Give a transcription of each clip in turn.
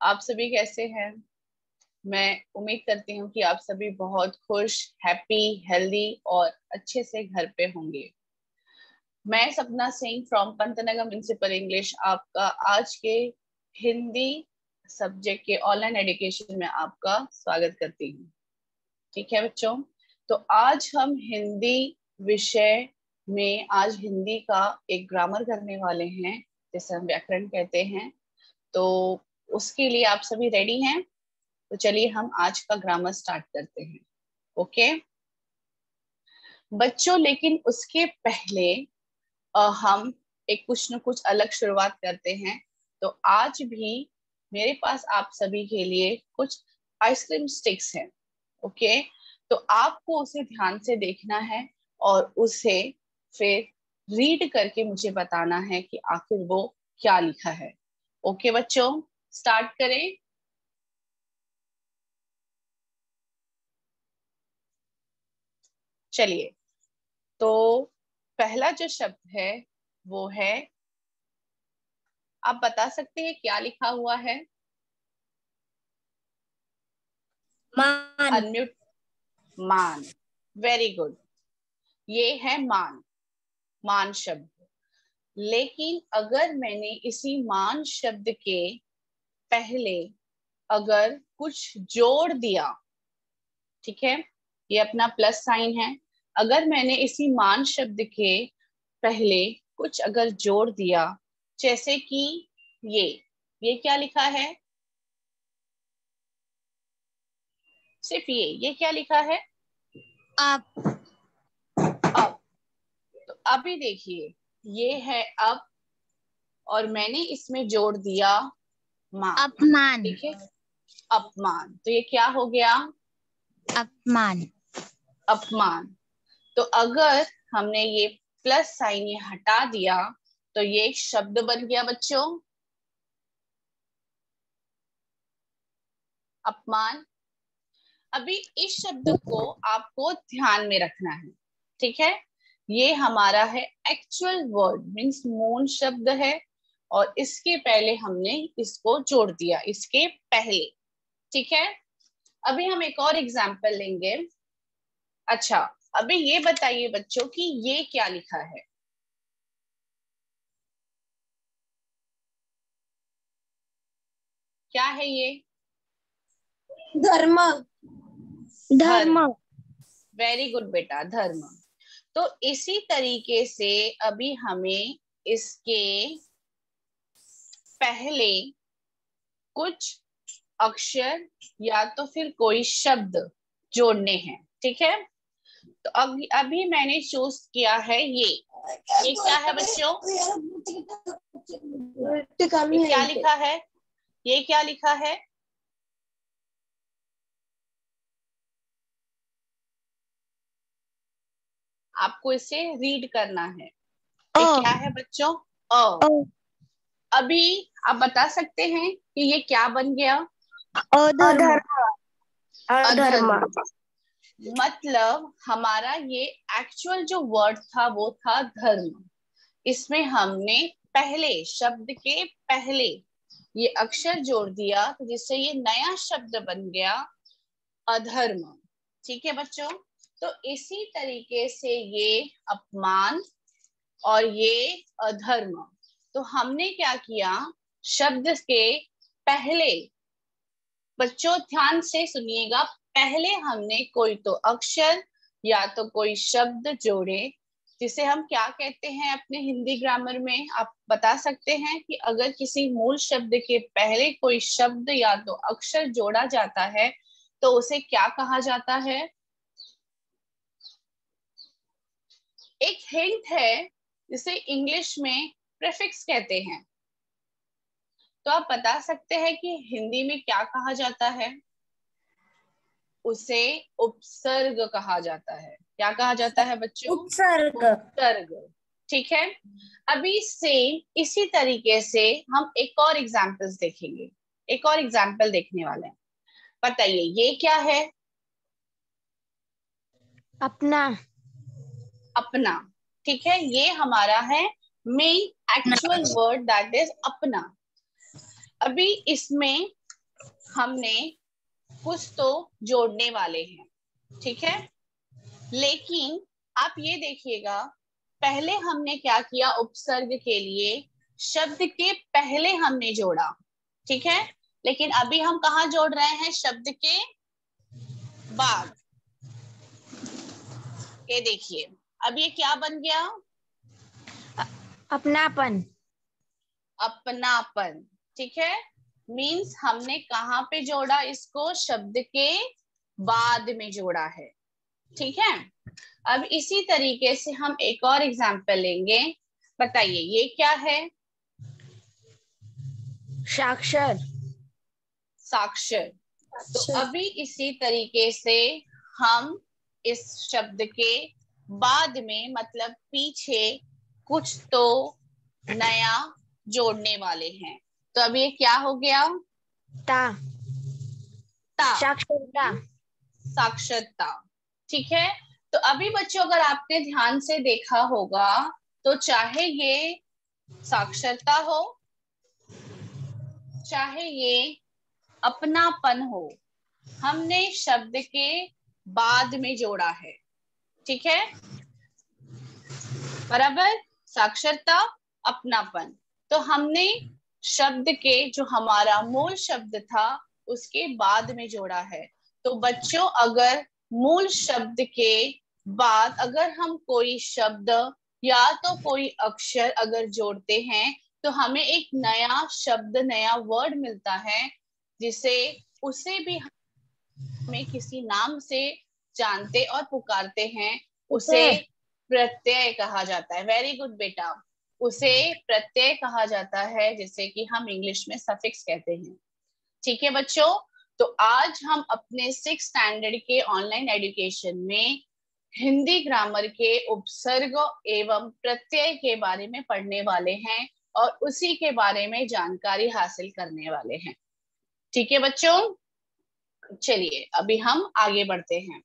आप सभी कैसे हैं? मैं उम्मीद करती हूँ कि आप सभी बहुत खुश, हैप्पी, हेल्दी और अच्छे से घर पे होंगे। मैं सपना Singh from Pantnagar municipal English आपका आज के हिंदी सब्जेक्ट के ऑनलाइन एजुकेशन में आपका स्वागत करती हूँ। ठीक है बच्चों, तो आज हम हिंदी विषय में आज हिंदी का एक ग्रामर करने वाले हैं, जैसे हम व्याकरण कहते हैं। तो उसके लिए आप सभी रेडी हैं? तो चलिए हम आज का ग्रामर स्टार्ट करते हैं। ओके बच्चों, लेकिन उसके पहले हम एक कुछ न कुछ अलग शुरुआत करते हैं। तो आज भी मेरे पास आप सभी के लिए कुछ आइसक्रीम स्टिक्स हैं। ओके, तो आपको उसे ध्यान से देखना है और उसे फिर रीड करके मुझे बताना है कि आखिर वो क्या लिखा है। ओके बच्चों, स्टार्ट करें। चलिए, तो पहला जो शब्द है वो है, आप बता सकते हैं क्या लिखा हुआ है? मान। अनम्यूट। मान, वेरी गुड। ये है मान, मान शब्द। लेकिन अगर मैंने इसी मान शब्द के पहले अगर कुछ जोड़ दिया, ठीक है, ये अपना प्लस साइन है। अगर मैंने इसी मान शब्द के पहले कुछ अगर जोड़ दिया, जैसे कि ये क्या लिखा है? सिर्फ ये क्या लिखा है? अब। अब। तो अभी देखिए, ये है अब और मैंने इसमें जोड़ दिया मान। अपमान। ठीक है, अपमान। तो ये क्या हो गया? अपमान। अपमान। तो अगर हमने ये प्लस साइन ये हटा दिया तो ये एक शब्द बन गया बच्चों, अपमान। अभी इस शब्द को आपको ध्यान में रखना है, ठीक है। ये हमारा है एक्चुअल वर्ड, मीन्स मूल शब्द है और इसके पहले हमने इसको जोड़ दिया, इसके पहले। ठीक है, अभी हम एक और एग्जाम्पल लेंगे। अच्छा, अभी ये बताइए बच्चों कि ये क्या लिखा है? क्या है ये? धर्म। धर्म। धर्म। वेरी गुड बेटा, धर्म। तो इसी तरीके से अभी हमें इसके पहले कुछ अक्षर या तो फिर कोई शब्द जोड़ने हैं, ठीक है। तो अभी मैंने चूज किया है ये क्या है बच्चों? ये क्या लिखा है? ये क्या लिखा है? आपको इसे रीड करना है। ये क्या है बच्चों? अ। अभी आप बता सकते हैं कि ये क्या बन गया? अधर्म। अधर्म। मतलब हमारा ये एक्चुअल जो वर्ड था वो था धर्म। इसमें हमने पहले शब्द के पहले ये अक्षर जोड़ दिया, तो जिससे ये नया शब्द बन गया अधर्म। ठीक है बच्चों, तो इसी तरीके से ये अपमान और ये अधर्म। तो हमने क्या किया, शब्द के पहले, बच्चों ध्यान से सुनिएगा, पहले हमने कोई तो अक्षर या तो कोई शब्द जोड़े, जिसे हम क्या कहते हैं अपने हिंदी ग्रामर में? आप बता सकते हैं कि अगर किसी मूल शब्द के पहले कोई शब्द या तो अक्षर जोड़ा जाता है तो उसे क्या कहा जाता है? एक हिंट है, जिसे इंग्लिश में प्रीफिक्स कहते हैं। तो आप बता सकते हैं कि हिंदी में क्या कहा जाता है? उसे उपसर्ग कहा जाता है। क्या कहा जाता है बच्चों? उपसर्ग। उपसर्ग। ठीक है, अभी सेम इसी तरीके से हम एक और एग्जाम्पल्स देखेंगे। एक और एग्जाम्पल देखने वाले हैं। बताइए ये क्या है? अपना। अपना। ठीक है, ये हमारा है main actual word, that is अपना। अभी इसमें हमने कुछ तो जोड़ने वाले हैं, ठीक है। लेकिन आप ये देखिएगा, पहले हमने क्या किया, उपसर्ग के लिए शब्द के पहले हमने जोड़ा, ठीक है। लेकिन अभी हम कहाँ जोड़ रहे हैं, शब्द के बाद। ये देखिए, अब ये क्या बन गया, अपनापन। अपनापन, ठीक है। मीन्स हमने कहाँ पे जोड़ा इसको, शब्द के बाद में जोड़ा है, ठीक है। अब इसी तरीके से हम एक और एग्जाम्पल लेंगे। बताइए ये क्या है, साक्षर। साक्षर। तो अभी इसी तरीके से हम इस शब्द के बाद में, मतलब पीछे कुछ तो नया जोड़ने वाले हैं। तो अब ये क्या हो गया, ता। ता, साक्षरता। साक्षरता, ठीक है। तो अभी बच्चों अगर आपने ध्यान से देखा होगा, तो चाहे ये साक्षरता हो, चाहे ये अपनापन हो, हमने शब्द के बाद में जोड़ा है, ठीक है, बराबर। साक्षरता, अपनापन, तो हमने शब्द के जो हमारा मूल शब्द था उसके बाद में जोड़ा है। तो बच्चों अगर मूल शब्द के बाद अगर हम कोई शब्द या तो कोई अक्षर अगर जोड़ते हैं, तो हमें एक नया शब्द, नया वर्ड मिलता है, जिसे उसे भी हमें किसी नाम से जानते और पुकारते हैं। उसे प्रत्यय कहा जाता है। वेरी गुड बेटा, उसे प्रत्यय कहा जाता है, जिसे कि हम इंग्लिश में सफिक्स कहते हैं, ठीक है बच्चों। तो आज हम अपने 6th स्टैंडर्ड के ऑनलाइन एजुकेशन में हिंदी ग्रामर के उपसर्ग एवं प्रत्यय के बारे में पढ़ने वाले हैं और उसी के बारे में जानकारी हासिल करने वाले हैं, ठीक है बच्चों। चलिए अभी हम आगे बढ़ते हैं।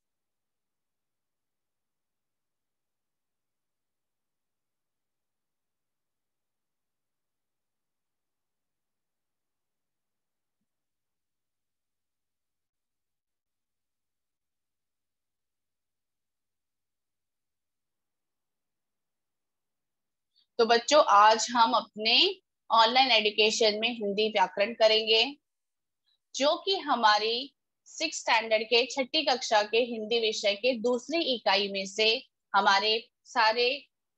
तो बच्चों आज हम अपने ऑनलाइन एजुकेशन में हिंदी व्याकरण करेंगे, जो कि हमारी 6th स्टैंडर्ड के 6ठी कक्षा के हिंदी विषय के दूसरी इकाई में से हमारे सारे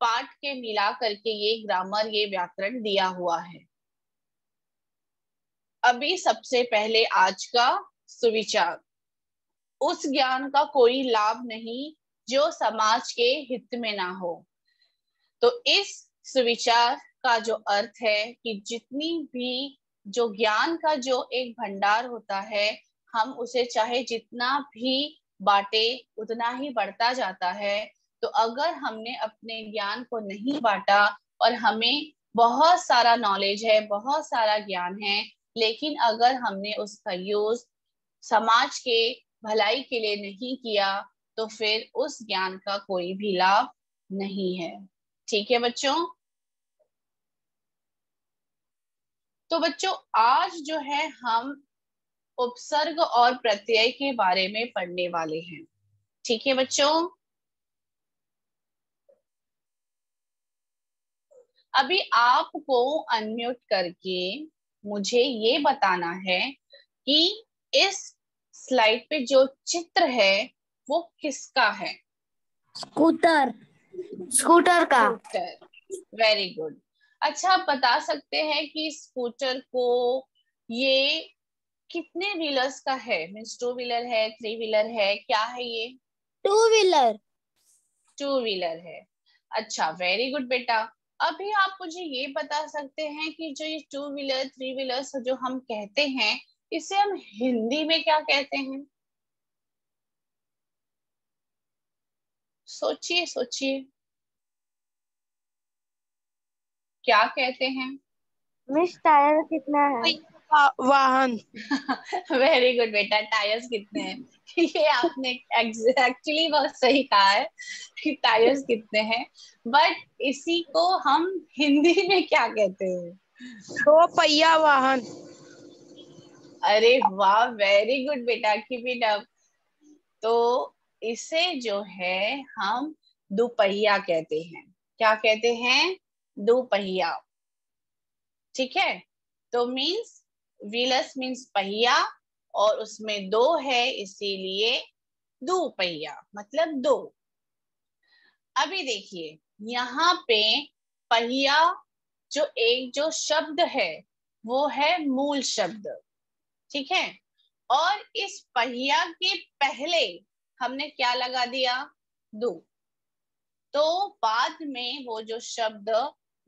पाठ के मिला करके ये ग्रामर, ये व्याकरण दिया हुआ है। अभी सबसे पहले आज का सुविचार, उस ज्ञान का कोई लाभ नहीं जो समाज के हित में ना हो। तो इस सुविचार का जो अर्थ है कि जितनी भी जो ज्ञान का जो एक भंडार होता है, हम उसे चाहे जितना भी बांटे उतना ही बढ़ता जाता है। तो अगर हमने अपने ज्ञान को नहीं बांटा और हमें बहुत सारा नॉलेज है, बहुत सारा ज्ञान है, लेकिन अगर हमने उसका यूज समाज के भलाई के लिए नहीं किया, तो फिर उस ज्ञान का कोई भी लाभ नहीं है, ठीक है बच्चों। तो बच्चों आज जो है हम उपसर्ग और प्रत्यय के बारे में पढ़ने वाले हैं, ठीक है बच्चों। अभी आपको अनम्यूट करके मुझे ये बताना है कि इस स्लाइड पे जो चित्र है वो किसका है। स्कूटर। स्कूटर का। Scooter, very good. अच्छा आप बता सकते हैं कि स्कूटर को ये कितने व्हीलर्स का है, मीन्स 2 व्हीलर है, 3 व्हीलर है, क्या है ये। 2 व्हीलर। 2 व्हीलर है। अच्छा वेरी गुड बेटा। अभी आप मुझे ये बता सकते हैं कि जो ये 2 व्हीलर 3 व्हीलर्स जो हम कहते हैं, इसे हम हिंदी में क्या कहते हैं। सोचिए सोचिए, क्या कहते हैं। मिस टायर कितना है? वाहन। वेरी गुड बेटा, टायर्स कितने हैं। ये आपने एक्चुअली बहुत सही कहा है कि टायर्स कितने हैं, बट इसी को हम हिंदी में क्या कहते हैं। 2 पहिया वाहन। अरे वाह, वेरी गुड बेटा, कीप इट अप। तो इसे जो है हम दुपहिया कहते हैं। क्या कहते हैं? दुपहिया। ठीक है, तो मीन्स व्हीलस मीन्स पहिया, और उसमें दो है इसीलिए दुपहिया, मतलब दो। अभी देखिए यहाँ पे पहिया जो शब्द है वो है मूल शब्द। ठीक है, और इस पहिया के पहले हमने क्या लगा दिया? दो। तो बाद में वो जो शब्द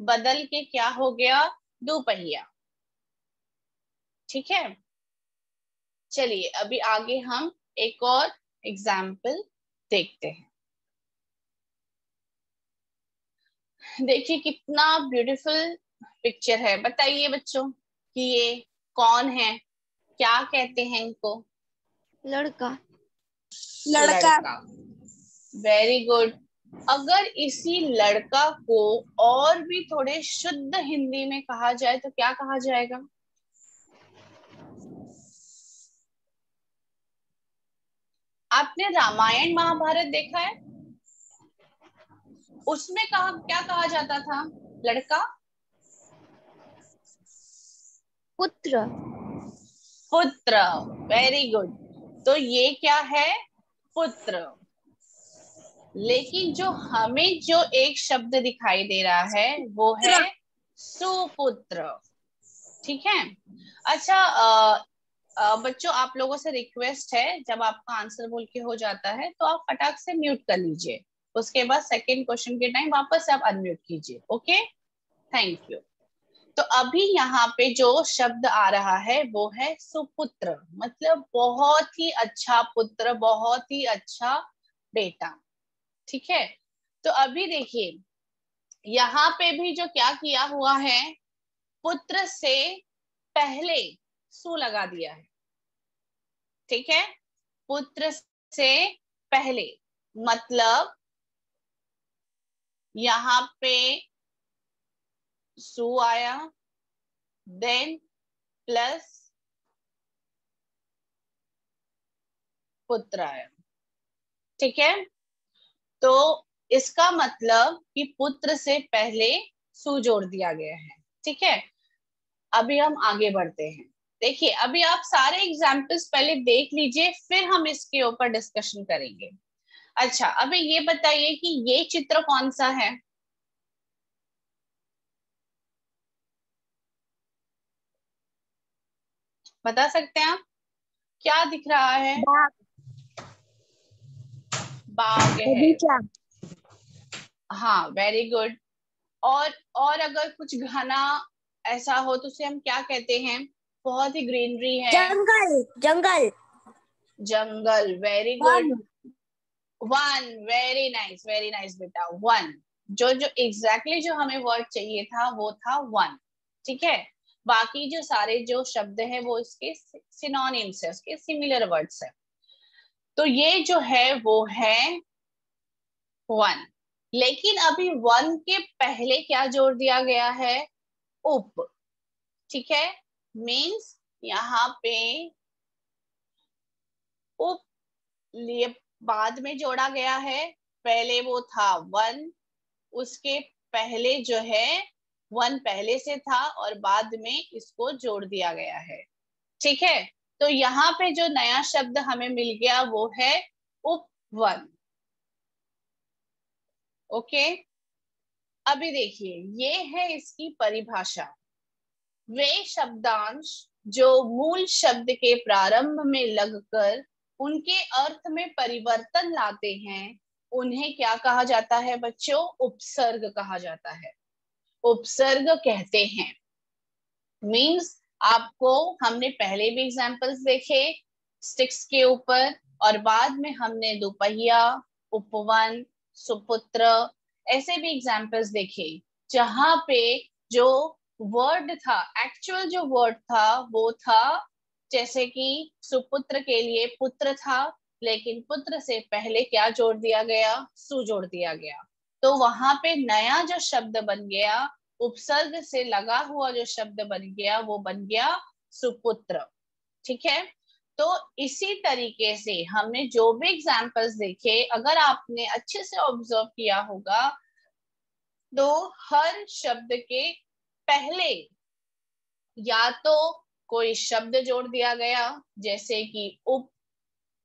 बदल के क्या हो गया? दुपहिया। ठीक है, चलिए अभी आगे हम एक और एग्जाम्पल देखते हैं। देखिए कितना ब्यूटीफुल पिक्चर है। बताइए बच्चों कि ये कौन है, क्या कहते हैं इनको? लड़का। लड़का। Very good. अगर इसी लड़का को और भी थोड़े शुद्ध हिंदी में कहा जाए तो क्या कहा जाएगा? आपने रामायण महाभारत देखा है? उसमें कहा क्या कहा जाता था? लड़का पुत्र। पुत्र। Very good. तो ये क्या है? पुत्र। लेकिन जो हमें जो एक शब्द दिखाई दे रहा है वो है सुपुत्र। ठीक है। अच्छा, बच्चों आप लोगों से रिक्वेस्ट है, जब आपका आंसर बोल के हो जाता है तो आप फटाक से म्यूट कर लीजिए। उसके बाद सेकंड क्वेश्चन के टाइम वापस से आप अनम्यूट कीजिए। Okay, thank you. तो अभी यहाँ पे जो शब्द आ रहा है वो है सुपुत्र, मतलब बहुत ही अच्छा पुत्र, बहुत ही अच्छा बेटा। ठीक है, तो अभी देखिए यहाँ पे भी जो क्या किया हुआ है, पुत्र से पहले सु लगा दिया है। ठीक है, पुत्र से पहले, मतलब यहाँ पे सु आया, देन प्लस पुत्र आया। ठीक है, तो इसका मतलब कि पुत्र से पहले सु जोड़ दिया गया है। ठीक है, अभी हम आगे बढ़ते हैं। देखिए अभी आप सारे एग्जाम्पल्स पहले देख लीजिए, फिर हम इसके ऊपर डिस्कशन करेंगे। अच्छा, अभी ये बताइए कि ये चित्र कौन सा है? बता सकते हैं आप? क्या दिख रहा है? बाग। बाग है। बगीचा। हाँ, वेरी गुड। और अगर कुछ घना ऐसा हो तो उसे हम क्या कहते हैं? बहुत ही ग्रीनरी है। जंगल। जंगल। जंगल। Very good. वन। वन। वेरी नाइस बेटा, वन। जो जो एग्जैक्टली जो हमें वर्ड चाहिए था वो था वन। ठीक है, बाकी जो सारे जो शब्द है वो इसके सिनोनिम्स है, उसके सिमिलर वर्ड्स है। तो ये जो है वो है वन। लेकिन अभी वन के पहले क्या जोड़ दिया गया है? उप। ठीक है, मीन्स यहाँ पे उप लिए बाद में जोड़ा गया है। पहले वो था वन, उसके पहले जो है वन पहले से था और बाद में इसको जोड़ दिया गया है। ठीक है, तो यहाँ पे जो नया शब्द हमें मिल गया वो है उपवन। ओके, अभी देखिए ये है इसकी परिभाषा। वे शब्दांश जो मूल शब्द के प्रारंभ में लगकर उनके अर्थ में परिवर्तन लाते हैं उन्हें क्या कहा जाता है बच्चों? उपसर्ग कहा जाता है। उपसर्ग कहते हैं। मीन्स आपको हमने पहले भी एग्जांपल्स देखे स्टिक्स के ऊपर, और बाद में हमने दोपहिया, उपवन, सुपुत्र ऐसे भी एग्जांपल्स देखे, जहां पे जो वर्ड था, एक्चुअल जो वर्ड था वो था, जैसे कि सुपुत्र के लिए पुत्र था, लेकिन पुत्र से पहले क्या जोड़ दिया गया? सु जोड़ दिया गया। तो वहां पे नया जो शब्द बन गया, उपसर्ग से लगा हुआ जो शब्द बन गया वो बन गया सुपुत्र। ठीक है। तो इसी तरीके से हमने जो भी एग्जाम्पल्स देखे, अगर आपने अच्छे से ऑब्जर्व किया होगा, तो हर शब्द के पहले या तो कोई शब्द जोड़ दिया गया, जैसे कि उप,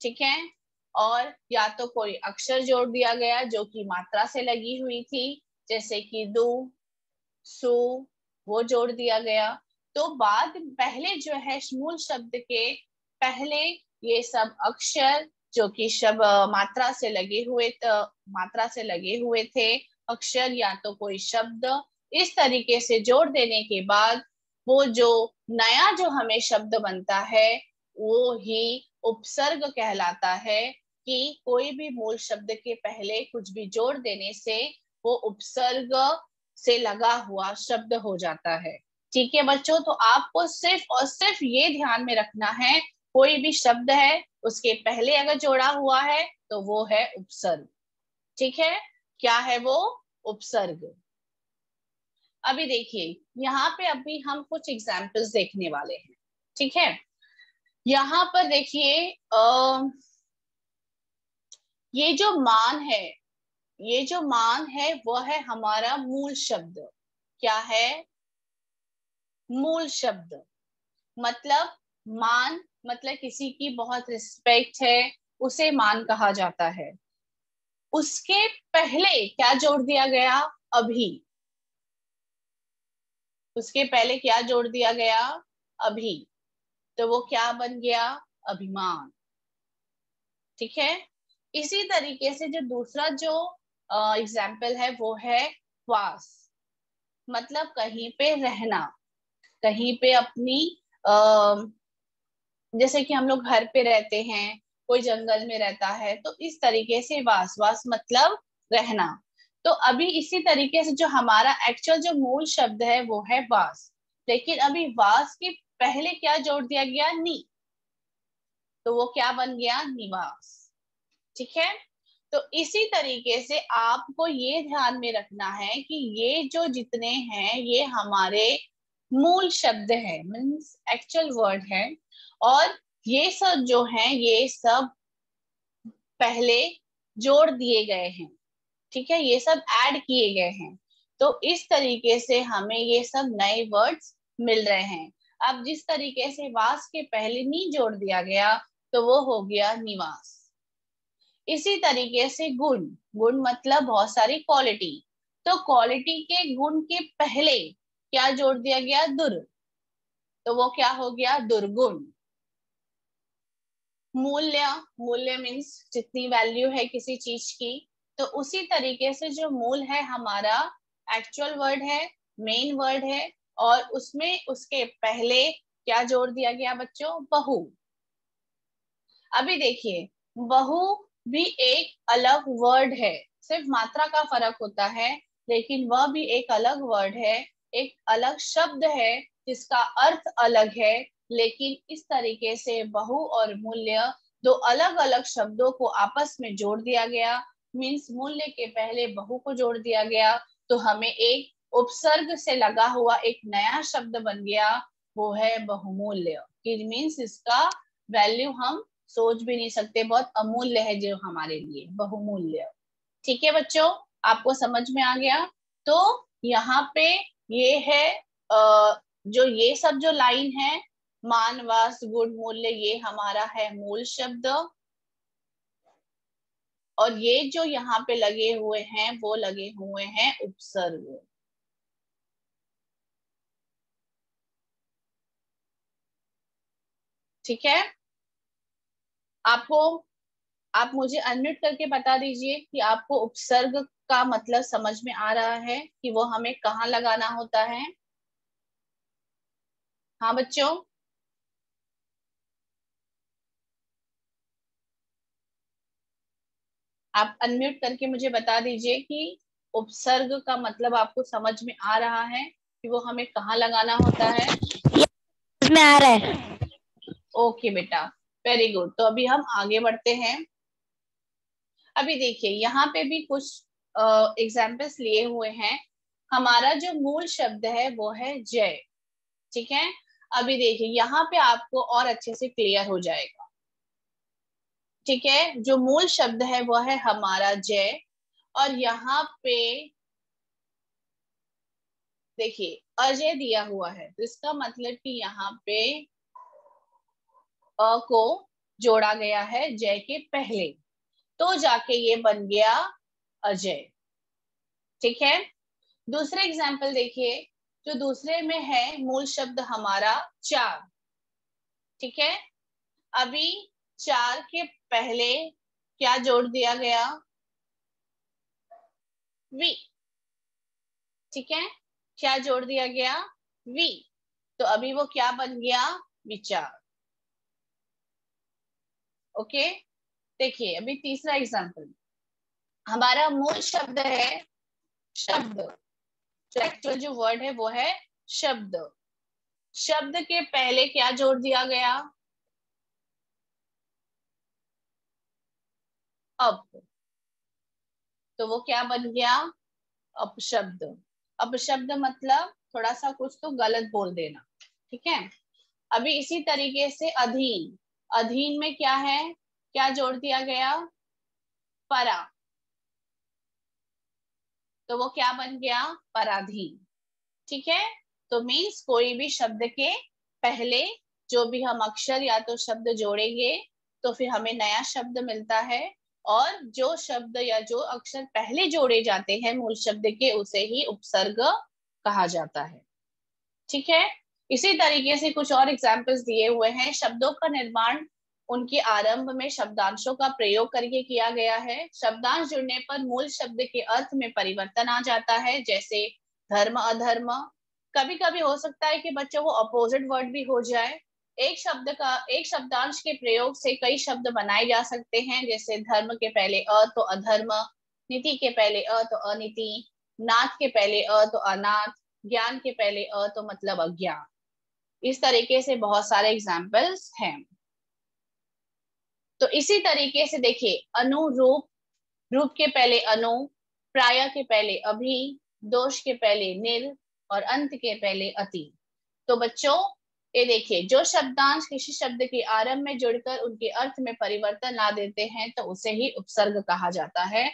ठीक है, और या तो कोई अक्षर जोड़ दिया गया जो कि मात्रा से लगी हुई थी, जैसे कि दु, सु, वो जोड़ दिया गया। तो बाद पहले जो है मूल शब्द के पहले ये सब अक्षर जो कि शब्द मात्रा से लगे हुए थे, अक्षर या तो कोई शब्द, इस तरीके से जोड़ देने के बाद वो जो नया जो हमें शब्द बनता है वो ही उपसर्ग कहलाता है। कि कोई भी मूल शब्द के पहले कुछ भी जोड़ देने से वो उपसर्ग से लगा हुआ शब्द हो जाता है। ठीक है बच्चों, तो आपको सिर्फ और सिर्फ ये ध्यान में रखना है, कोई भी शब्द है उसके पहले अगर जोड़ा हुआ है तो वो है उपसर्ग। ठीक है, क्या है वो? उपसर्ग। अभी देखिए यहाँ पे अभी हम कुछ एग्जाम्पल्स देखने वाले हैं। ठीक है, यहाँ पर देखिए ये जो मान है, ये जो मान है वो है हमारा मूल शब्द। क्या है? मूल शब्द। मतलब मान, मतलब किसी की बहुत रिस्पेक्ट है, उसे मान कहा जाता है। उसके पहले क्या जोड़ दिया गया? अभी। उसके पहले क्या जोड़ दिया गया? अभी। तो वो क्या बन गया? अभिमान। ठीक है, इसी तरीके से जो दूसरा जो एग्जाम्पल है वो है वास। मतलब कहीं पे रहना, कहीं पे अपनी जैसे कि हम लोग घर पे रहते हैं, कोई जंगल में रहता है, तो इस तरीके से वास, वास मतलब रहना। तो अभी इसी तरीके से जो हमारा एक्चुअल जो मूल शब्द है वो है वास, लेकिन अभी वास के पहले क्या जोड़ दिया गया? नी। तो वो क्या बन गया? निवास। ठीक है, तो इसी तरीके से आपको ये ध्यान में रखना है कि ये जो जितने हैं ये हमारे मूल शब्द है, मीन्स एक्चुअल वर्ड है, और ये सब जो हैं ये सब पहले जोड़ दिए गए हैं। ठीक है, ये सब ऐड किए गए हैं। तो इस तरीके से हमें ये सब नए वर्ड्स मिल रहे हैं। अब जिस तरीके से वास के पहले नी जोड़ दिया गया तो वो हो गया निवास। इसी तरीके से गुण, गुण मतलब बहुत सारी क्वालिटी, तो क्वालिटी के गुण के पहले क्या जोड़ दिया गया? दुर। तो वो क्या हो गया? दुर्गुण। मूल्य, मूल्य मीन्स जितनी वैल्यू है किसी चीज की, तो उसी तरीके से जो मूल है हमारा एक्चुअल वर्ड है, मेन वर्ड है, और उसमें उसके पहले क्या जोड़ दिया गया बच्चों? बहु। अभी देखिए, बहु भी एक अलग वर्ड है, सिर्फ मात्रा का फर्क होता है, लेकिन वह भी एक अलग वर्ड है, एक अलग शब्द है जिसका अर्थ अलग है। लेकिन इस तरीके से बहु और मूल्य दो अलग अलग शब्दों को आपस में जोड़ दिया गया, मीन्स मूल्य के पहले बहु को जोड़ दिया गया, तो हमें एक उपसर्ग से लगा हुआ एक नया शब्द बन गया, वो है बहुमूल्य। मीन्स इसका वैल्यू हम सोच भी नहीं सकते, बहुत अमूल्य है जो हमारे लिए, बहुमूल्य। ठीक है बच्चों, आपको समझ में आ गया? तो यहाँ पे ये है जो ये सब जो लाइन है, मान, वास, गुण, मूल्य, ये हमारा है मूल शब्द, और ये जो यहाँ पे लगे हुए हैं वो लगे हुए हैं उपसर्ग। ठीक है, आपको, आप मुझे अनम्यूट करके बता दीजिए कि आपको उपसर्ग का मतलब समझ में आ रहा है कि वो हमें कहाँ लगाना होता है। हाँ बच्चों, आप अनम्यूट करके मुझे बता दीजिए कि उपसर्ग का मतलब आपको समझ में आ रहा है कि वो हमें कहाँ लगाना होता है। में आ रहा है। ओके बेटा, वेरी गुड। तो अभी हम आगे बढ़ते हैं। अभी देखिए यहाँ पे भी कुछ एग्जाम्पल्स लिए हुए हैं। हमारा जो मूल शब्द है वो है जय। ठीक है, अभी देखिए यहाँ पे आपको और अच्छे से क्लियर हो जाएगा। ठीक है, जो मूल शब्द है वो है हमारा जय, और यहाँ पे देखिए अजय दिया हुआ है, तो इसका मतलब कि यहाँ पे अ को जोड़ा गया है जय के पहले, तो जाके ये बन गया अजय। ठीक है, दूसरे एग्जाम्पल देखिए, जो दूसरे में है मूल शब्द हमारा चार। ठीक है, अभी चार के पहले क्या जोड़ दिया गया, वी। ठीक है, क्या जोड़ दिया गया, वी, तो अभी वो क्या बन गया, विचार। ओके, देखिए अभी तीसरा एग्जाम्पल, हमारा मूल शब्द है शब्द, जो एक्चुअल जो वर्ड है वो है शब्द। शब्द के पहले क्या जोड़ दिया गया, अप, तो वो क्या बन गया, अपशब्द। अपशब्द मतलब थोड़ा सा कुछ तो गलत बोल देना। ठीक है, अभी इसी तरीके से अधीन, अधीन में क्या है, क्या जोड़ दिया गया, परा, तो वो क्या बन गया, पराधीन। ठीक है, तो मीन्स कोई भी शब्द के पहले जो भी हम अक्षर या तो शब्द जोड़ेंगे तो फिर हमें नया शब्द मिलता है, और जो शब्द या जो अक्षर पहले जोड़े जाते हैं मूल शब्द के उसे ही उपसर्ग कहा जाता है। ठीक है, इसी तरीके से कुछ और एग्जाम्पल्स दिए हुए हैं। शब्दों का निर्माण उनके आरंभ में शब्दांशों का प्रयोग करके किया गया है। शब्दांश जुड़ने पर मूल शब्द के अर्थ में परिवर्तन आ जाता है, जैसे धर्म अधर्म। कभी कभी हो सकता है कि बच्चों को अपोजिट वर्ड भी हो जाए। एक शब्दांश के प्रयोग से कई शब्द बनाए जा सकते हैं, जैसे धर्म के पहले अ तो अधर्म, नीति के पहले अ तो अनीति, नाथ के पहले अ तो अनाथ, ज्ञान के पहले अ तो मतलब अज्ञान। इस तरीके से बहुत सारे एग्जाम्पल्स हैं। तो इसी तरीके से देखिए अनुरूप, रूप के पहले अनु, प्राय के पहले अभी, दोष के पहले निर, और अंत के पहले अति। तो बच्चों ये देखिए, जो शब्दांश किसी शब्द के आरंभ में जुड़कर उनके अर्थ में परिवर्तन ला देते हैं तो उसे ही उपसर्ग कहा जाता है।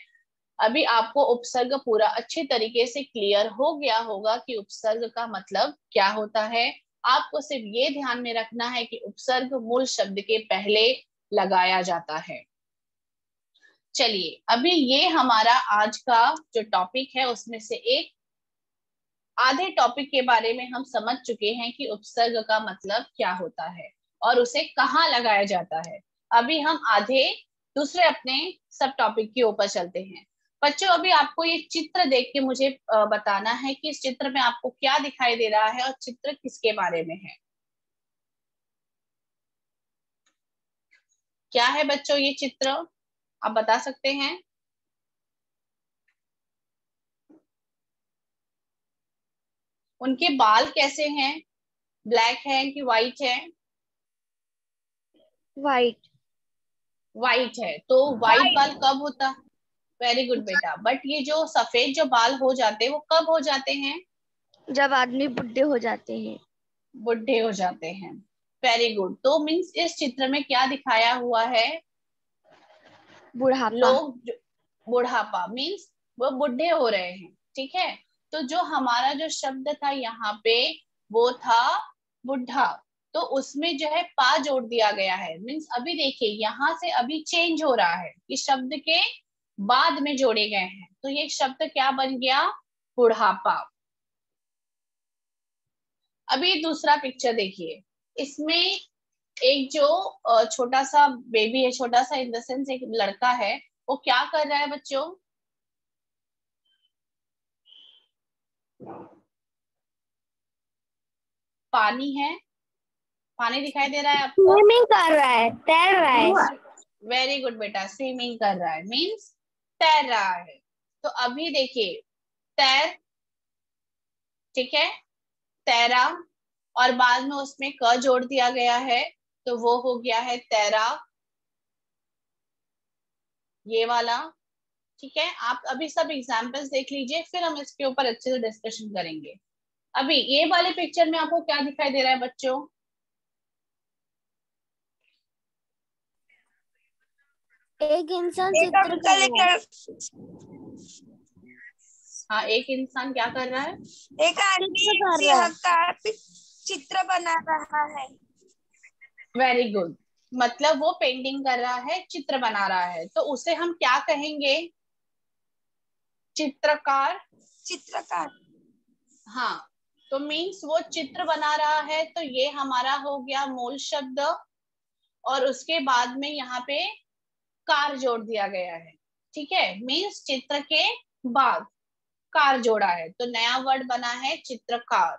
अभी आपको उपसर्ग पूरा अच्छे तरीके से क्लियर हो गया होगा कि उपसर्ग का मतलब क्या होता है। आपको सिर्फ ये ध्यान में रखना है कि उपसर्ग मूल शब्द के पहले लगाया जाता है। चलिए अभी ये हमारा आज का जो टॉपिक है उसमें से एक आधे टॉपिक के बारे में हम समझ चुके हैं कि उपसर्ग का मतलब क्या होता है और उसे कहाँ लगाया जाता है। अभी हम आधे दूसरे अपने सब टॉपिक के ऊपर चलते हैं। बच्चों अभी आपको ये चित्र देख के मुझे बताना है कि इस चित्र में आपको क्या दिखाई दे रहा है और चित्र किसके बारे में है। क्या है बच्चों ये चित्र, आप बता सकते हैं। उनके बाल कैसे हैं, ब्लैक है कि व्हाइट है। वाइट। व्हाइट है, तो व्हाइट बाल कब होता, वेरी गुड बेटा, बट ये जो सफेद जो बाल हो जाते हैं वो कब हो जाते हैं, जब आदमी बुढ़े हो जाते हैं। बुढ़े हो जाते हैं। वेरी गुड, तो मीन्स इस चित्र में क्या दिखाया हुआ है, बुढ़ापा। लोग बुढ़ापा मीन्स वो बुढ़े हो रहे हैं। ठीक है, तो जो हमारा जो शब्द था यहाँ पे वो था बुढ़ा, तो उसमें जो है पा जोड़ दिया गया है। मीन्स अभी देखिए यहाँ से अभी चेंज हो रहा है कि शब्द के बाद में जोड़े गए हैं, तो ये शब्द क्या बन गया, बुढ़ापा। अभी दूसरा पिक्चर देखिए, इसमें एक जो छोटा सा बेबी है, छोटा सा इन द सेंस एक लड़का है, वो क्या कर रहा है बच्चों, पानी है, पानी दिखाई दे रहा है आपको, स्विमिंग कर रहा है, तैर रहा है। वेरी गुड बेटा, स्विमिंग कर रहा है मीन्स तैर रहा है। तो अभी देखिए तैर, ठीक है, तैरा, और बाद में उसमें क जोड़ दिया गया है तो वो हो गया है तैरा, ये वाला। ठीक है, आप अभी सब एग्जाम्पल्स देख लीजिए फिर हम इसके ऊपर अच्छे से डिस्कशन करेंगे। अभी ये वाले पिक्चर में आपको क्या दिखाई दे रहा है बच्चों? एक इंसान चित्र कर रहा है। हाँ, एक इंसान क्या कर रहा है? एक आदमी चित्र कर रहा है। का चित्र बना रहा है। Very good. मतलब वो पेंटिंग कर रहा है, चित्र बना रहा है, तो उसे हम क्या कहेंगे? चित्रकार। चित्रकार। हाँ, तो मीन्स वो चित्र बना रहा है, तो ये हमारा हो गया मूल शब्द, और उसके बाद में यहाँ पे कार जोड़ दिया गया है। ठीक है, मीन्स चित्र के बाद कार जोड़ा है, तो नया वर्ड बना है चित्रकार।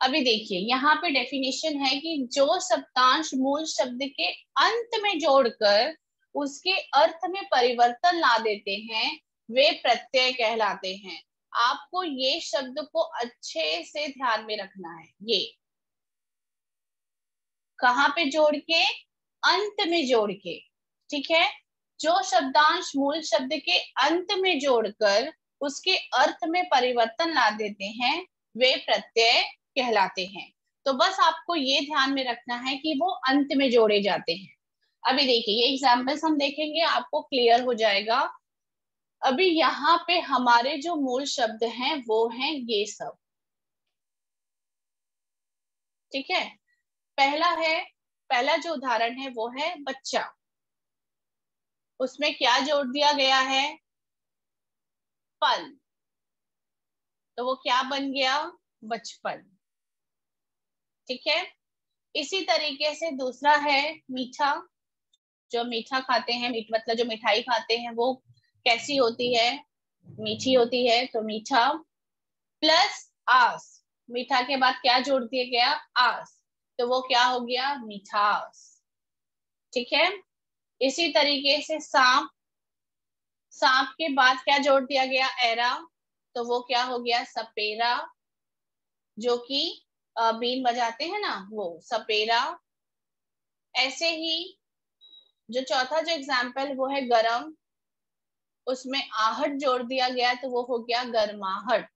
अभी देखिए यहाँ पे डेफिनेशन है कि जो शब्दांश मूल शब्द के अंत में जोड़कर उसके अर्थ में परिवर्तन ला देते हैं वे प्रत्यय कहलाते हैं। आपको ये शब्द को अच्छे से ध्यान में रखना है। ये कहाँ पे जोड़ के? अंत में जोड़ के। ठीक है, जो शब्दांश मूल शब्द के अंत में जोड़कर उसके अर्थ में परिवर्तन ला देते हैं वे प्रत्यय कहलाते हैं। तो बस आपको ये ध्यान में रखना है कि वो अंत में जोड़े जाते हैं। अभी देखिए ये एग्जाम्पल्स हम देखेंगे, आपको क्लियर हो जाएगा। अभी यहाँ पे हमारे जो मूल शब्द हैं वो हैं ये सब। ठीक है, पहला जो उदाहरण है वो है बच्चा। उसमें क्या जोड़ दिया गया है? पल। तो वो क्या बन गया? बचपन। ठीक है, इसी तरीके से दूसरा है मीठा। जो मीठा खाते हैं, मतलब जो मिठाई खाते हैं वो कैसी होती है? मीठी होती है। तो मीठा प्लस आस, मीठा के बाद क्या जोड़ दिया गया? आस, तो वो क्या हो गया? मिठास। ठीक है, इसी तरीके से सांप। सांप के बाद क्या जोड़ दिया गया? एरा, तो वो क्या हो गया? सपेरा। जो कि बीन बजाते हैं ना, वो सपेरा। ऐसे ही जो चौथा जो एग्जाम्पल वो है गरम, उसमें आहट जोड़ दिया गया तो वो हो गया गर्माहट।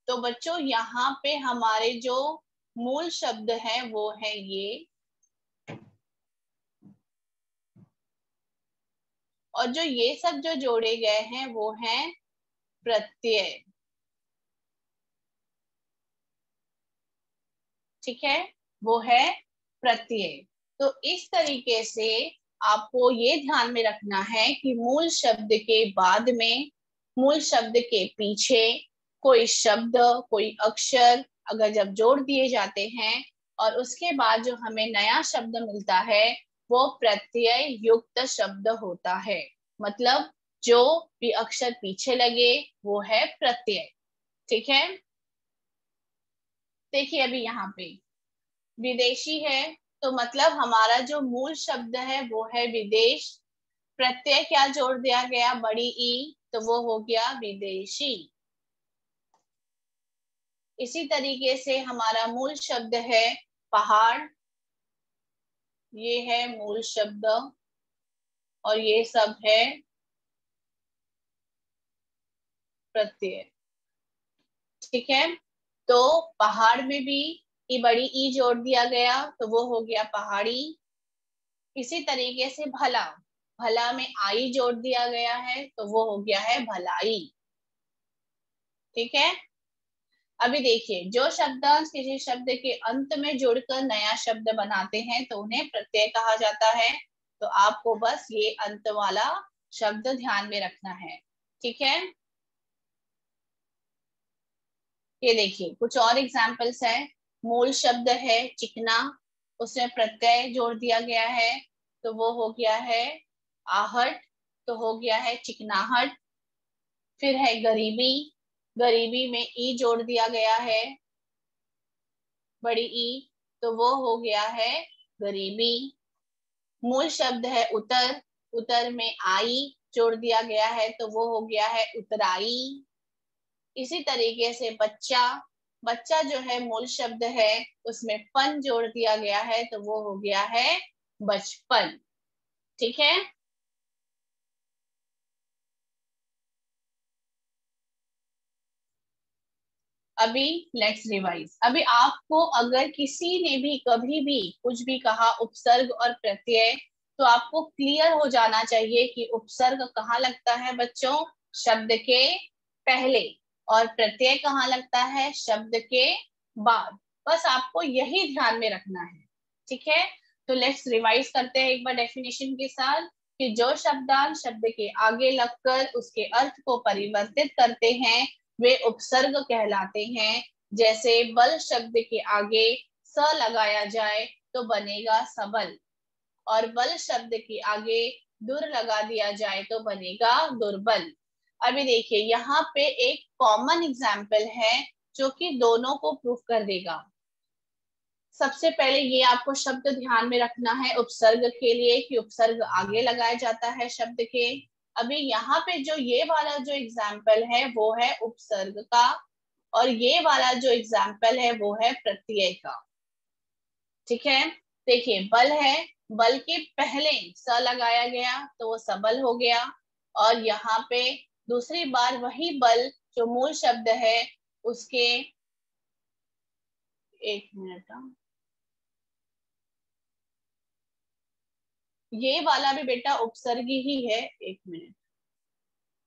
तो बच्चों यहाँ पे हमारे जो मूल शब्द हैं वो है ये, और जो ये सब जो जोड़े गए हैं वो हैं प्रत्यय। ठीक है, वो है प्रत्यय। तो इस तरीके से आपको ये ध्यान में रखना है कि मूल शब्द के बाद में, मूल शब्द के पीछे कोई शब्द, कोई अक्षर अगर जब जोड़ दिए जाते हैं और उसके बाद जो हमें नया शब्द मिलता है वो प्रत्यय युक्त शब्द होता है। मतलब जो भी अक्षर पीछे लगे वो है प्रत्यय। ठीक है, देखिए अभी यहाँ पे विदेशी है, तो मतलब हमारा जो मूल शब्द है वो है विदेश। प्रत्यय क्या जोड़ दिया गया? बड़ी ई, तो वो हो गया विदेशी। इसी तरीके से हमारा मूल शब्द है पहाड़, ये है मूल शब्द, और ये सब है प्रत्यय। ठीक है, तो पहाड़ में भी बड़ी ई जोड़ दिया गया तो वो हो गया पहाड़ी। इसी तरीके से भला, भला में आई जोड़ दिया गया है तो वो हो गया है भलाई। ठीक है, अभी देखिए जो शब्दांश किसी शब्द के अंत में जुड़कर नया शब्द बनाते हैं तो उन्हें प्रत्यय कहा जाता है। तो आपको बस ये अंत वाला शब्द ध्यान में रखना है। ठीक है, ये देखिए कुछ और एग्जाम्पल्स है। मूल शब्द है चिकना, उसमें प्रत्यय जोड़ दिया गया है तो वो हो गया है आहट, तो हो गया है चिकनाहट। फिर है गरीबी, गरीबी में ई जोड़ दिया गया है, बड़ी ई, तो वो हो गया है गरीबी। मूल शब्द है उतर, उतर में आई जोड़ दिया गया है तो वो हो गया है उतराई। इसी तरीके से बच्चा, बच्चा जो है मूल शब्द है उसमें पन जोड़ दिया गया है तो वो हो गया है बचपन। ठीक है, अभी लेट्स रिवाइज। अभी आपको अगर किसी ने भी कभी भी कुछ भी कहा उपसर्ग और प्रत्यय, तो आपको क्लियर हो जाना चाहिए कि उपसर्ग कहाँ लगता है बच्चों, शब्द के पहले, और प्रत्यय कहाँ लगता है, शब्द के बाद। बस आपको यही ध्यान में रखना है, ठीक है। तो लेट्स रिवाइज करते हैं एक बार डेफिनेशन के साथ, कि जो शब्दांश शब्द के आगे लगकर उसके अर्थ को परिवर्तित करते हैं वे उपसर्ग कहलाते हैं। जैसे बल शब्द के आगे स लगाया जाए तो बनेगा सबल, और बल शब्द के आगे दुर लगा दिया जाए तो बनेगा दुर्बल। अभी देखिए यहाँ पे एक कॉमन एग्जाम्पल है जो कि दोनों को प्रूफ कर देगा। सबसे पहले ये आपको शब्द ध्यान में रखना है उपसर्ग के लिए, कि उपसर्ग आगे लगाया जाता है शब्द के। अभी यहाँ पे जो ये वाला जो एग्जाम्पल है वो है उपसर्ग का, और ये वाला जो एग्जाम्पल है वो है प्रत्यय का, ठीक है। देखिए बल है, बल के पहले स लगाया गया तो वो सबल हो गया, और यहाँ पे दूसरी बार वही बल जो मूल शब्द है उसके, एक मिनट, ये वाला भी बेटा उपसर्गी ही है, एक मिनट,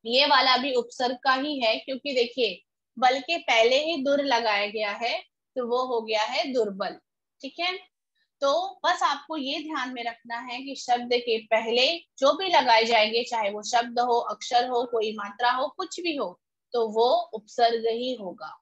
ये वाला भी उपसर्ग का ही है, क्योंकि देखिए बल के पहले ही दुर लगाया गया है तो वो हो गया है दुर्बल, ठीक है। तो बस आपको ये ध्यान में रखना है कि शब्द के पहले जो भी लगाए जाएंगे, चाहे वो शब्द हो, अक्षर हो, कोई मात्रा हो, कुछ भी हो, तो वो उपसर्ग ही होगा।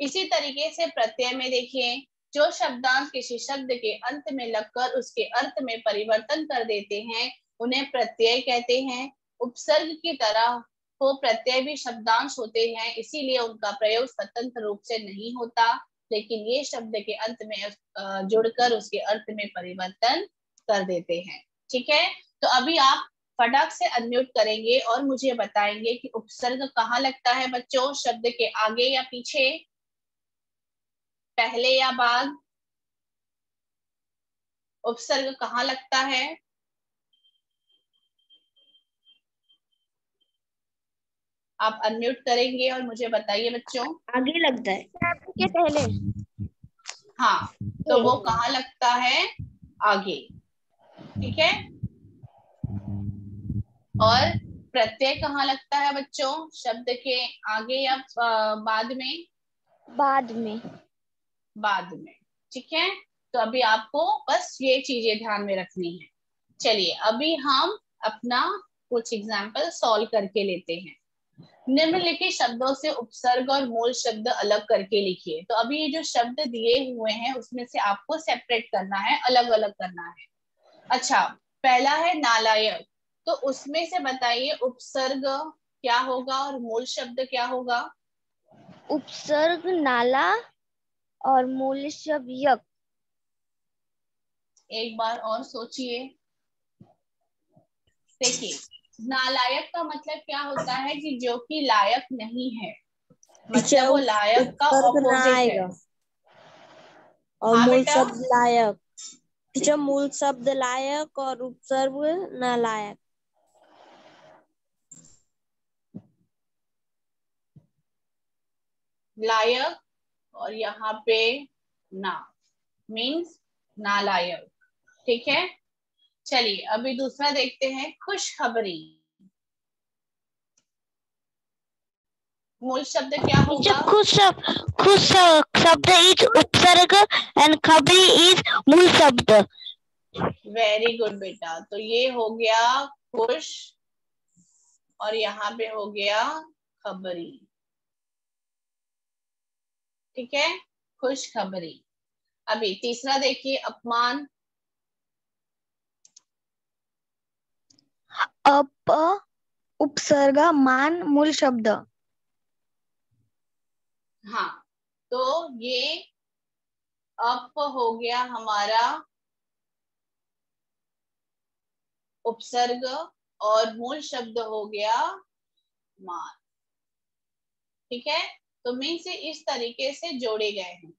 इसी तरीके से प्रत्यय में देखिए, जो शब्दांश किसी शब्द के अंत में लगकर उसके अर्थ में परिवर्तन कर देते हैं उन्हें प्रत्यय कहते हैं। उपसर्ग की तरह वो प्रत्यय भी शब्दांश होते हैं, इसीलिए उनका प्रयोग स्वतंत्र रूप से नहीं होता, लेकिन ये शब्द के अंत में जुड़कर उसके अर्थ में परिवर्तन कर देते हैं, ठीक है। तो अभी आप फटाक से अनम्यूट करेंगे और मुझे बताएंगे कि उपसर्ग कहाँ लगता है बच्चों, शब्द के आगे या पीछे, पहले या बाद, उपसर्ग कहाँ लगता है। आप अनम्यूट करेंगे और मुझे बताइए बच्चों। आगे लगता है शब्द के पहले। हाँ, तो वो कहाँ लगता है, आगे, ठीक है। और प्रत्यय कहाँ लगता है बच्चों, शब्द के आगे या बाद में, बाद में। बाद में, ठीक है। तो अभी आपको बस ये चीजें ध्यान में रखनी है। चलिए अभी हम अपना कुछ एग्जाम्पल सॉल्व करके लेते हैं। निम्नलिखित शब्दों से उपसर्ग और मूल शब्द अलग करके लिखिए। तो अभी ये जो शब्द दिए हुए हैं उसमें से आपको सेपरेट करना है, अलग अलग करना है। अच्छा, पहला है नालायक, तो उसमें से बताइए उपसर्ग क्या होगा और मूल शब्द क्या होगा। उपसर्ग नाला और मूल शब्द यक। एक बार और सोचिए। देखिए नालायक का मतलब क्या होता है, कि जो कि लायक नहीं है, मतलब वो लायक का ऑपोजिट है। और हाँ मूल बेटा, शब्द लायक, जो मूल शब्द लायक और उपसर्ग नालायक। लायक और यहाँ पे ना मीन्स नालायक, ठीक है। चलिए अभी दूसरा देखते हैं, खुशखबरी, मूल शब्द क्या होगा। खुश शब्द इज उपसर्ग एंड खबरी इज मूल शब्द। वेरी गुड बेटा, तो ये हो गया खुश और यहाँ पे हो गया खबरी, ठीक है, खुशखबरी। अभी तीसरा देखिए, अपमान, अप उपसर्ग मान मूल शब्द। हाँ, तो ये अप हो गया हमारा उपसर्ग और मूल शब्द हो गया मान, ठीक है। तो मीन से इस तरीके से जोड़े गए हैं।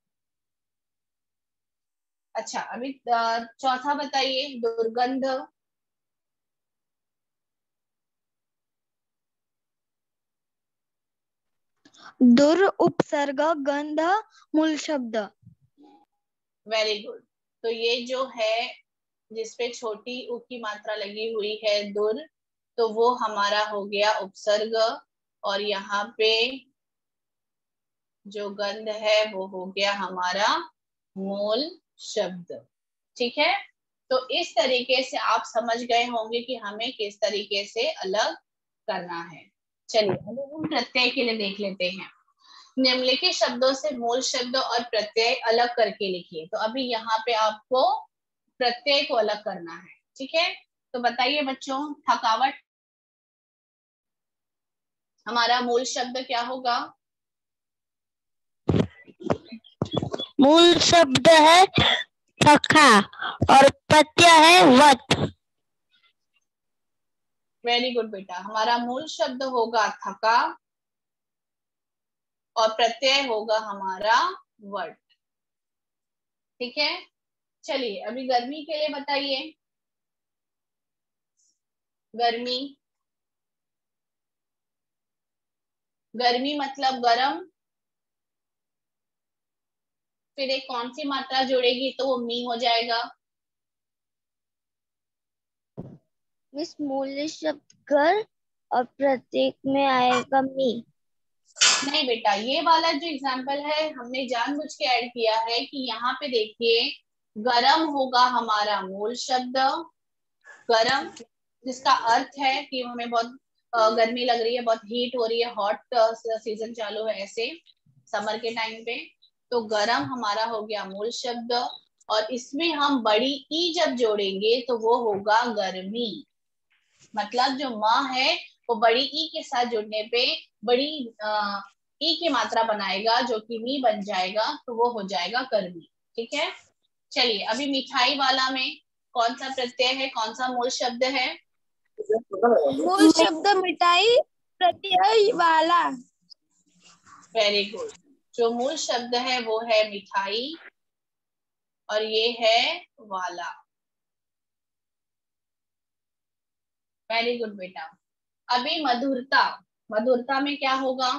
अच्छा अभी चौथा बताइए, दुर्गंध, दुर उपसर्ग गंध मूल शब्द। Very good. तो ये जो है जिसपे छोटी उ की मात्रा लगी हुई है दुर, तो वो हमारा हो गया उपसर्ग, और यहाँ पे जो गंध है वो हो गया हमारा मूल शब्द। ठीक है, तो इस तरीके से आप समझ गए होंगे कि हमें किस तरीके से अलग करना है। चलिए अब हम प्रत्यय के लिए देख लेते हैं। निम्नलिखित शब्दों से मूल शब्द और प्रत्यय अलग करके लिखिए। तो अभी यहाँ पे आपको प्रत्यय को अलग करना है। ठीक है, तो बताइए बच्चों, थकावट हमारा मूल शब्द क्या होगा? मूल शब्द है थका और प्रत्यय है वत। वेरी गुड बेटा, हमारा मूल शब्द होगा थका और प्रत्यय होगा हमारा वट। ठीक है, चलिए अभी गर्मी के लिए बताइए। गर्मी, गर्मी मतलब गरम, फिर एक कौन सी मात्रा जोड़ेगी तो वो मी हो जाएगा? इस मूल शब्द कर और प्रत्येक में आएगा मी। नहीं बेटा, ये वाला जो एग्जाम्पल है हमने जानबूझ के ऐड किया है कि यहाँ पे देखिए गरम होगा हमारा मूल शब्द, गरम जिसका अर्थ है कि हमें बहुत गर्मी लग रही है, बहुत हीट हो रही है, हॉट सीजन चालू है ऐसे समर के टाइम पे, तो गरम हमारा हो गया मूल शब्द, और इसमें हम बड़ी ई जब जोड़ेंगे तो वो होगा गर्मी। मतलब जो माँ है वो बड़ी ई के साथ जुड़ने पे बड़ी ई की मात्रा बनाएगा जो कि मी बन जाएगा, तो वो हो जाएगा गर्मी। ठीक है, चलिए अभी मिठाई वाला में कौन सा प्रत्यय है, कौन सा मूल शब्द है? मूल शब्द मिठाई, प्रत्यय वाला। वेरी गुड, जो मूल शब्द है वो है मिठाई और ये है वाला। वेरी गुड बेटा। अभी मधुरता, मधुरता में क्या होगा?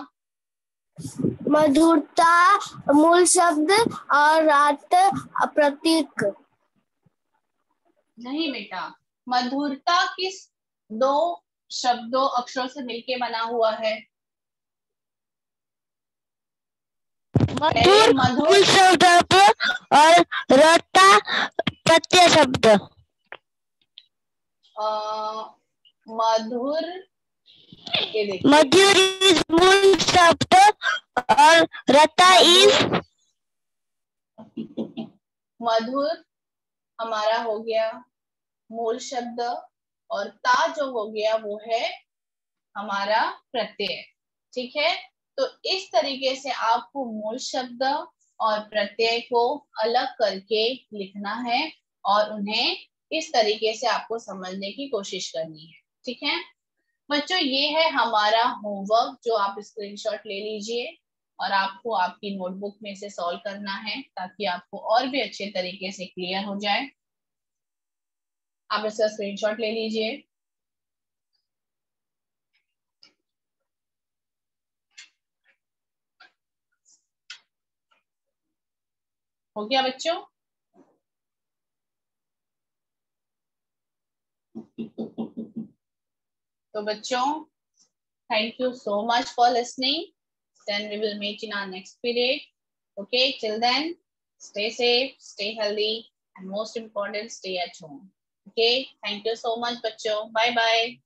मधुरता मूल शब्द और रात प्रतीक। नहीं बेटा, मधुरता किस दो शब्दों अक्षरों से मिलके बना हुआ है? मधुर मूल शब्द और रता प्रत्यय शब्द। मधुर, ये देखिए मधुर इज मूल शब्द और रता इज मधुर हमारा हो गया मूल शब्द, और ता जो हो गया वो है हमारा प्रत्यय। ठीक है, तो इस तरीके से आपको मूल शब्द और प्रत्यय को अलग करके लिखना है और उन्हें इस तरीके से आपको समझने की कोशिश करनी है। ठीक है बच्चों, ये है हमारा होमवर्क जो आप स्क्रीनशॉट ले लीजिए और आपको आपकी नोटबुक में से सॉल्व करना है ताकि आपको और भी अच्छे तरीके से क्लियर हो जाए। आप इसका स्क्रीनशॉट ले लीजिए। हो गया बच्चों? तो बच्चों, thank you so much for listening. Then we will meet in our next period. Okay, till then, stay safe, stay healthy, and most important, stay at home. Okay, thank you so much, बच्चों. Bye bye.